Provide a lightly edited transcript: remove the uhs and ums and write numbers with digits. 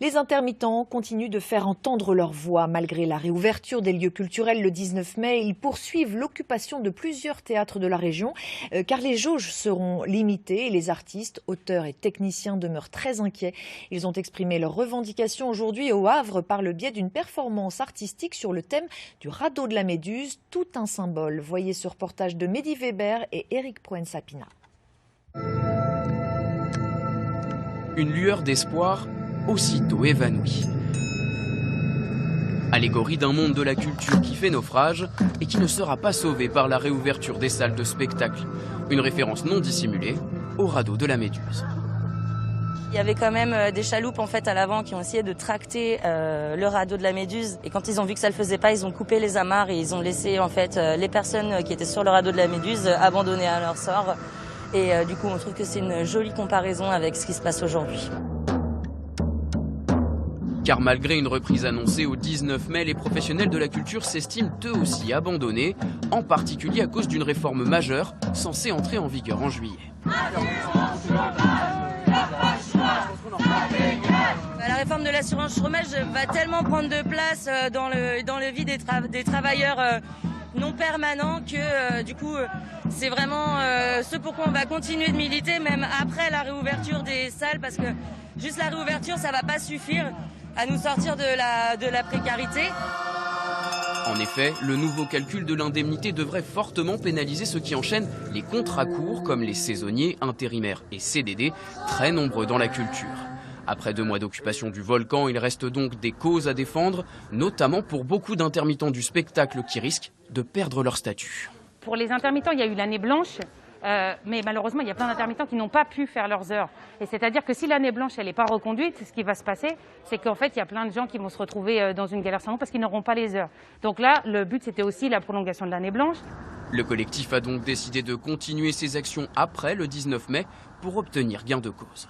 Les intermittents continuent de faire entendre leur voix. Malgré la réouverture des lieux culturels le 19 mai, ils poursuivent l'occupation de plusieurs théâtres de la région car les jauges seront limitées et les artistes, auteurs et techniciens demeurent très inquiets. Ils ont exprimé leurs revendications aujourd'hui au Havre par le biais d'une performance artistique sur le thème du radeau de la Méduse, tout un symbole. Voyez ce reportage de Mehdi Weber et Éric Proen-Sapina. Une lueur d'espoir aussitôt évanouie. Allégorie d'un monde de la culture qui fait naufrage et qui ne sera pas sauvé par la réouverture des salles de spectacle. Une référence non dissimulée au radeau de la Méduse. Il y avait quand même des chaloupes en fait à l'avant qui ont essayé de tracter le radeau de la Méduse. Et quand ils ont vu que ça le faisait pas, ils ont coupé les amarres et ils ont laissé en fait les personnes qui étaient sur le radeau de la Méduse abandonnées à leur sort. Et du coup, on trouve que c'est une jolie comparaison avec ce qui se passe aujourd'hui. Car malgré une reprise annoncée au 19 mai, les professionnels de la culture s'estiment eux aussi abandonnés, en particulier à cause d'une réforme majeure censée entrer en vigueur en juillet. La réforme de l'assurance chômage va tellement prendre de place dans le vie des travailleurs non permanents que du coup c'est vraiment ce pourquoi on va continuer de militer même après la réouverture des salles, parce que juste la réouverture ça va pas suffire à nous sortir de la précarité. En effet, le nouveau calcul de l'indemnité devrait fortement pénaliser ceux qui enchaînent les contrats courts comme les saisonniers, intérimaires et CDD, très nombreux dans la culture. Après 2 mois d'occupation du volcan, il reste donc des causes à défendre, notamment pour beaucoup d'intermittents du spectacle qui risquent de perdre leur statut. Pour les intermittents, il y a eu l'année blanche, mais malheureusement, il y a plein d'intermittents qui n'ont pas pu faire leurs heures. Et c'est-à-dire que si l'année blanche, elle n'est pas reconduite, ce qui va se passer, c'est qu'en fait, il y a plein de gens qui vont se retrouver dans une galère sans nom parce qu'ils n'auront pas les heures. Donc là, le but, c'était aussi la prolongation de l'année blanche. Le collectif a donc décidé de continuer ses actions après le 19 mai pour obtenir gain de cause.